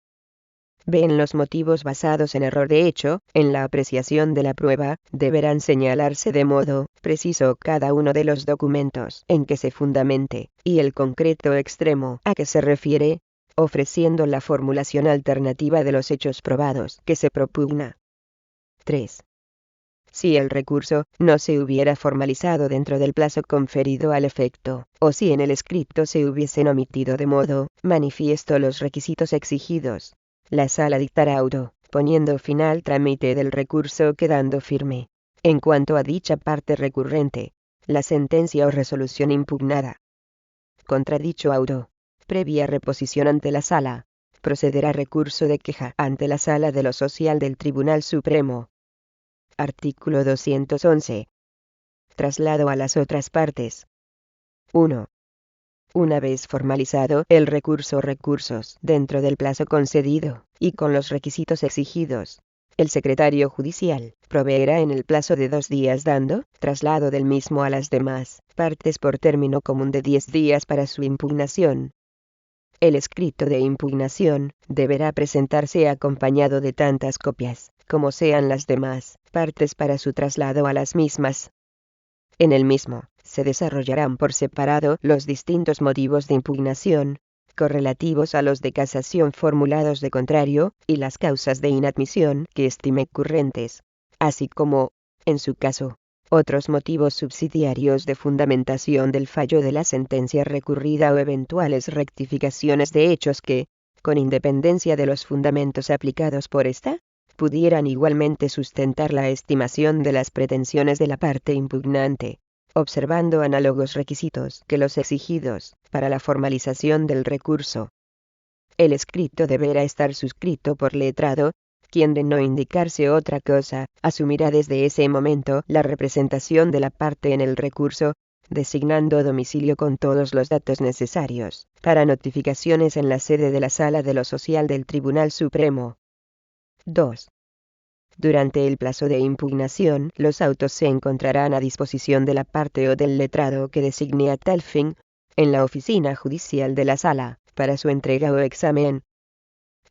B. En los motivos basados en error de hecho, en la apreciación de la prueba, deberán señalarse de modo preciso cada uno de los documentos en que se fundamente, y el concreto extremo a que se refiere, ofreciendo la formulación alternativa de los hechos probados que se propugna. 3. Si el recurso no se hubiera formalizado dentro del plazo conferido al efecto, o si en el escrito se hubiesen omitido de modo manifiesto los requisitos exigidos, la sala dictará auto, poniendo fin al trámite del recurso quedando firme, en cuanto a dicha parte recurrente, la sentencia o resolución impugnada. Contra dicho auto, previa reposición ante la sala, procederá recurso de queja ante la Sala de lo Social del Tribunal Supremo. Artículo 211. Traslado a las otras partes. 1. Una vez formalizado el recurso o recursos dentro del plazo concedido, y con los requisitos exigidos, el secretario judicial proveerá en el plazo de 2 días dando traslado del mismo a las demás partes por término común de 10 días para su impugnación. El escrito de impugnación deberá presentarse acompañado de tantas copias como sean las demás partes para su traslado a las mismas. En el mismo, se desarrollarán por separado los distintos motivos de impugnación, correlativos a los de casación formulados de contrario, y las causas de inadmisión que estime currentes, así como, en su caso, otros motivos subsidiarios de fundamentación del fallo de la sentencia recurrida o eventuales rectificaciones de hechos que, con independencia de los fundamentos aplicados por esta, pudieran igualmente sustentar la estimación de las pretensiones de la parte impugnante, observando análogos requisitos que los exigidos para la formalización del recurso. El escrito deberá estar suscrito por letrado, quien de no indicarse otra cosa, asumirá desde ese momento la representación de la parte en el recurso, designando domicilio con todos los datos necesarios para notificaciones en la sede de la Sala de lo Social del Tribunal Supremo. 2. Durante el plazo de impugnación, los autos se encontrarán a disposición de la parte o del letrado que designe a tal fin, en la oficina judicial de la sala, para su entrega o examen.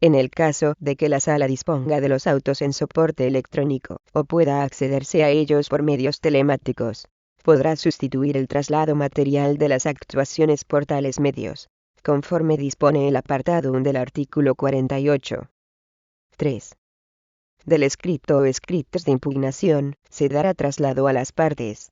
En el caso de que la sala disponga de los autos en soporte electrónico, o pueda accederse a ellos por medios telemáticos, podrá sustituir el traslado material de las actuaciones por tales medios, conforme dispone el apartado 1 del artículo 48. 3. Del escrito o escritos de impugnación, se dará traslado a las partes.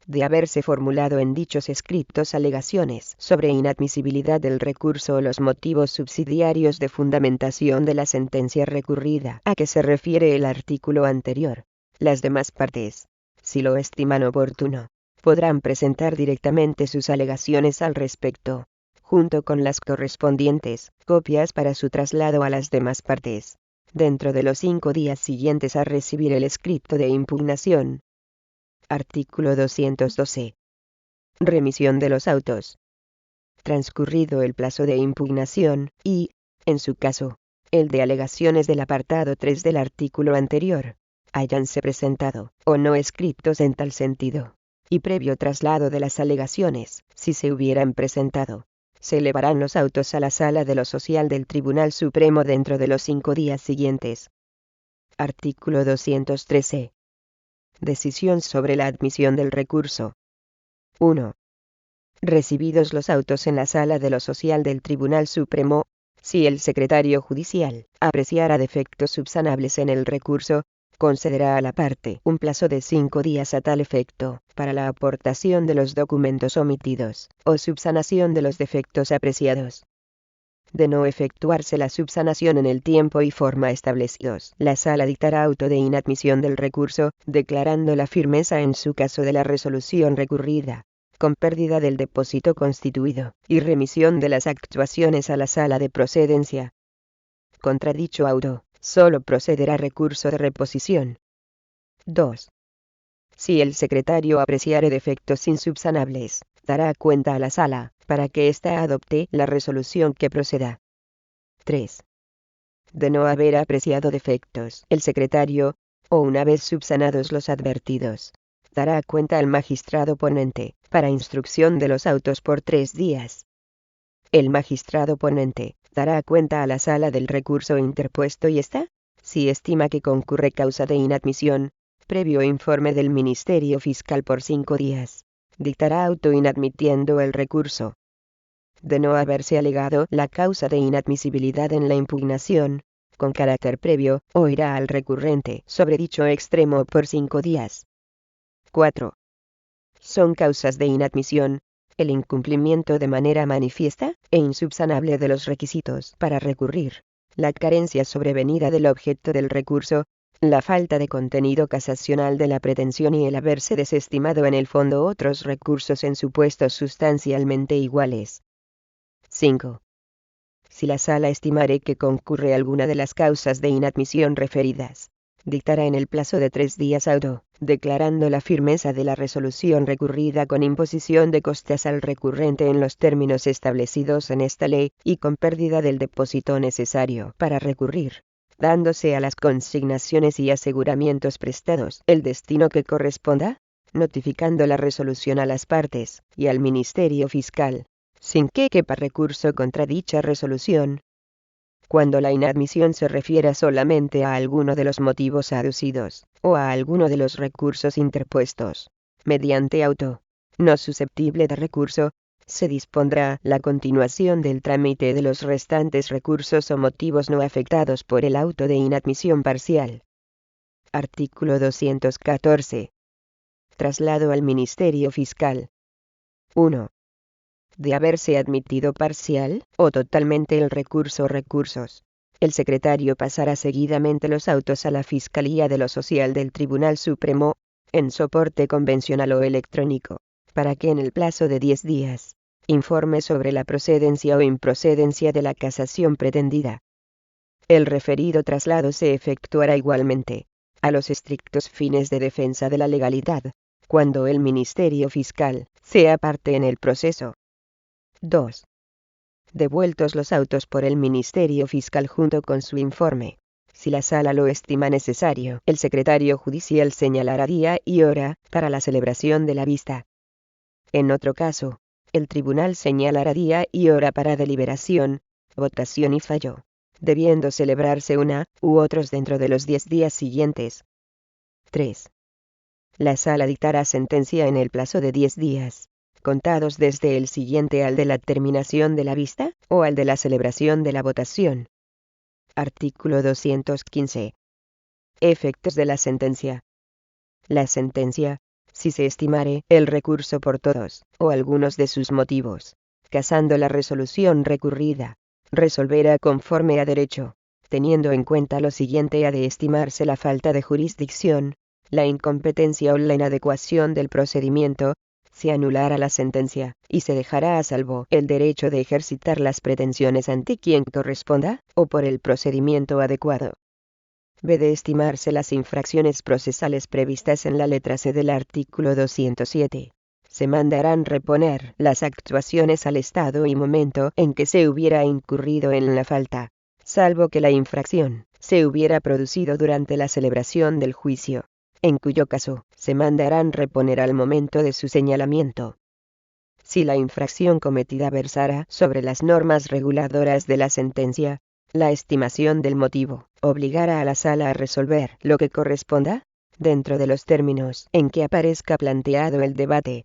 De haberse formulado en dichos escritos alegaciones sobre inadmisibilidad del recurso o los motivos subsidiarios de fundamentación de la sentencia recurrida a que se refiere el artículo anterior, las demás partes, si lo estiman oportuno, podrán presentar directamente sus alegaciones al respecto, junto con las correspondientes copias para su traslado a las demás partes, dentro de los 5 días siguientes a recibir el escrito de impugnación. Artículo 212. Remisión de los autos. Transcurrido el plazo de impugnación, y, en su caso, el de alegaciones del apartado 3 del artículo anterior, háyanse presentado, o no escritos en tal sentido, y previo traslado de las alegaciones, si se hubieran presentado, se elevarán los autos a la Sala de lo Social del Tribunal Supremo dentro de los 5 días siguientes. Artículo 213. Decisión sobre la admisión del recurso. 1. Recibidos los autos en la Sala de lo Social del Tribunal Supremo, si el secretario judicial apreciara defectos subsanables en el recurso, concederá a la parte un plazo de 5 días a tal efecto, para la aportación de los documentos omitidos, o subsanación de los defectos apreciados. De no efectuarse la subsanación en el tiempo y forma establecidos, la Sala dictará auto de inadmisión del recurso, declarando la firmeza en su caso de la resolución recurrida, con pérdida del depósito constituido, y remisión de las actuaciones a la Sala de procedencia. Contra dicho auto, solo procederá recurso de reposición. 2. Si el secretario apreciare defectos insubsanables, dará cuenta a la Sala, para que ésta adopte la resolución que proceda. 3. De no haber apreciado defectos, el secretario, o una vez subsanados los advertidos, dará cuenta al magistrado ponente, para instrucción de los autos por 3 días. El magistrado ponente dará cuenta a la Sala del recurso interpuesto y ésta, si estima que concurre causa de inadmisión, previo informe del Ministerio Fiscal por 5 días, dictará auto inadmitiendo el recurso. De no haberse alegado la causa de inadmisibilidad en la impugnación, con carácter previo, oirá al recurrente sobre dicho extremo por 5 días. 4. Son causas de inadmisión el incumplimiento de manera manifiesta e insubsanable de los requisitos para recurrir, la carencia sobrevenida del objeto del recurso, la falta de contenido casacional de la pretensión y el haberse desestimado en el fondo otros recursos en supuestos sustancialmente iguales. 5. Si la Sala estimare que concurre alguna de las causas de inadmisión referidas, dictará en el plazo de 3 días auto, declarando la firmeza de la resolución recurrida con imposición de costas al recurrente en los términos establecidos en esta ley, y con pérdida del depósito necesario para recurrir, dándose a las consignaciones y aseguramientos prestados el destino que corresponda, notificando la resolución a las partes y al Ministerio Fiscal, sin que quepa recurso contra dicha resolución. Cuando la inadmisión se refiera solamente a alguno de los motivos aducidos, o a alguno de los recursos interpuestos, mediante auto, no susceptible de recurso, se dispondrá la continuación del trámite de los restantes recursos o motivos no afectados por el auto de inadmisión parcial. Artículo 214. Traslado al Ministerio Fiscal. 1. De haberse admitido parcial o totalmente el recurso o recursos, el secretario pasará seguidamente los autos a la Fiscalía de lo Social del Tribunal Supremo, en soporte convencional o electrónico, para que en el plazo de 10 días, informe sobre la procedencia o improcedencia de la casación pretendida. El referido traslado se efectuará igualmente, a los estrictos fines de defensa de la legalidad, cuando el Ministerio Fiscal sea parte en el proceso. 2. Devueltos los autos por el Ministerio Fiscal junto con su informe, si la Sala lo estima necesario, el secretario judicial señalará día y hora para la celebración de la vista. En otro caso, el tribunal señalará día y hora para deliberación, votación y fallo, debiendo celebrarse una u otros dentro de los 10 días siguientes. 3. La sala dictará sentencia en el plazo de 10 días, contados desde el siguiente al de la terminación de la vista, o al de la celebración de la votación. Artículo 215. Efectos de la sentencia. La sentencia, si se estimare el recurso por todos, o algunos de sus motivos, casando la resolución recurrida, resolverá conforme a derecho, teniendo en cuenta lo siguiente: ha de estimarse la falta de jurisdicción, la incompetencia o la inadecuación del procedimiento, se anulará la sentencia, y se dejará a salvo el derecho de ejercitar las pretensiones ante quien corresponda, o por el procedimiento adecuado. B de estimarse las infracciones procesales previstas en la letra C del artículo 207. Se mandarán reponer las actuaciones al estado y momento en que se hubiera incurrido en la falta, salvo que la infracción se hubiera producido durante la celebración del juicio, en cuyo caso se mandarán reponer al momento de su señalamiento. Si la infracción cometida versara sobre las normas reguladoras de la sentencia, la estimación del motivo obligará a la sala a resolver lo que corresponda, dentro de los términos en que aparezca planteado el debate.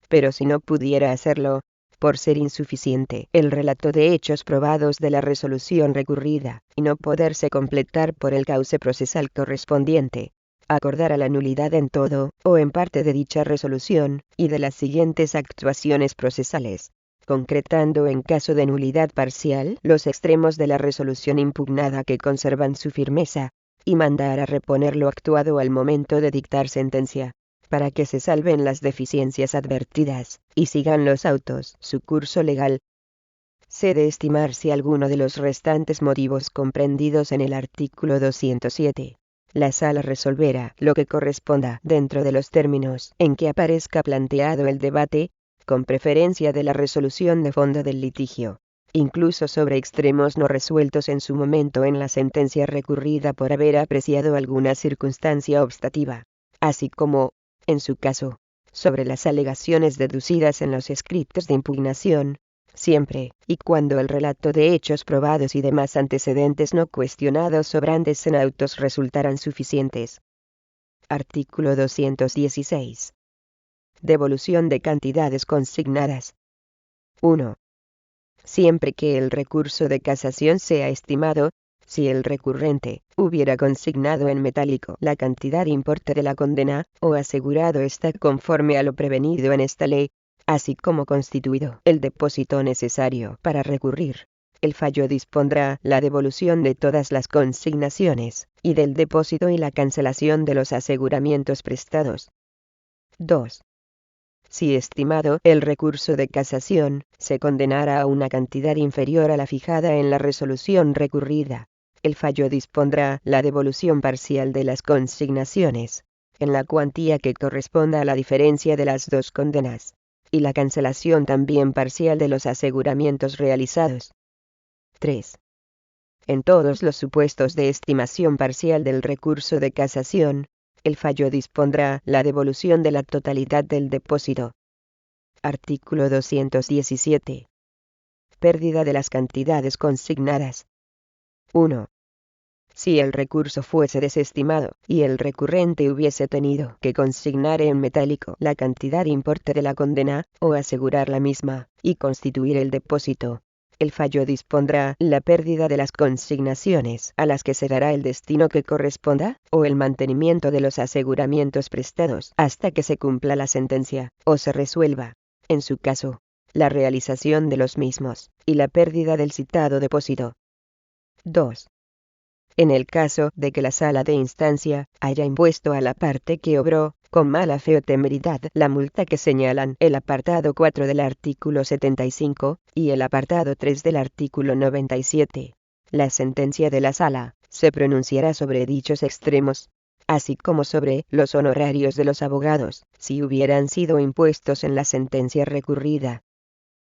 Pero si no pudiera hacerlo, por ser insuficiente el relato de hechos probados de la resolución recurrida, y no poderse completar por el cauce procesal correspondiente, acordará la nulidad en todo o en parte de dicha resolución, y de las siguientes actuaciones procesales, concretando en caso de nulidad parcial los extremos de la resolución impugnada que conservan su firmeza, y mandar a reponer lo actuado al momento de dictar sentencia, para que se salven las deficiencias advertidas, y sigan los autos su curso legal. Se de estimar si alguno de los restantes motivos comprendidos en el artículo 207. La sala resolverá lo que corresponda dentro de los términos en que aparezca planteado el debate, con preferencia de la resolución de fondo del litigio, incluso sobre extremos no resueltos en su momento en la sentencia recurrida por haber apreciado alguna circunstancia obstativa, así como, en su caso, sobre las alegaciones deducidas en los escritos de impugnación, siempre y cuando el relato de hechos probados y demás antecedentes no cuestionados sobrantes en autos resultaran suficientes. Artículo 216. Devolución de cantidades consignadas. 1. Siempre que el recurso de casación sea estimado, si el recurrente hubiera consignado en metálico la cantidad importe de la condena, o asegurado esta conforme a lo prevenido en esta ley, así como constituido el depósito necesario para recurrir, el fallo dispondrá la devolución de todas las consignaciones, y del depósito y la cancelación de los aseguramientos prestados. 2. Si estimado el recurso de casación, se condenara a una cantidad inferior a la fijada en la resolución recurrida, el fallo dispondrá la devolución parcial de las consignaciones, en la cuantía que corresponda a la diferencia de las dos condenas, y la cancelación también parcial de los aseguramientos realizados. 3. En todos los supuestos de estimación parcial del recurso de casación, el fallo dispondrá la devolución de la totalidad del depósito. Artículo 217. Pérdida de las cantidades consignadas. 1. Si el recurso fuese desestimado, y el recurrente hubiese tenido que consignar en metálico la cantidad importe de la condena, o asegurar la misma, y constituir el depósito, el fallo dispondrá la pérdida de las consignaciones a las que se dará el destino que corresponda, o el mantenimiento de los aseguramientos prestados hasta que se cumpla la sentencia, o se resuelva, en su caso, la realización de los mismos, y la pérdida del citado depósito. 2. En el caso de que la sala de instancia haya impuesto a la parte que obró, con mala fe o temeridad, la multa que señalan el apartado 4 del artículo 75, y el apartado 3 del artículo 97, la sentencia de la sala se pronunciará sobre dichos extremos, así como sobre los honorarios de los abogados, si hubieran sido impuestos en la sentencia recurrida.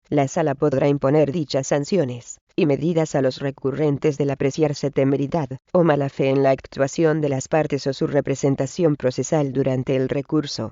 La sala podrá imponer dichas sanciones y medidas a los recurrentes del apreciarse temeridad o mala fe en la actuación de las partes o su representación procesal durante el recurso,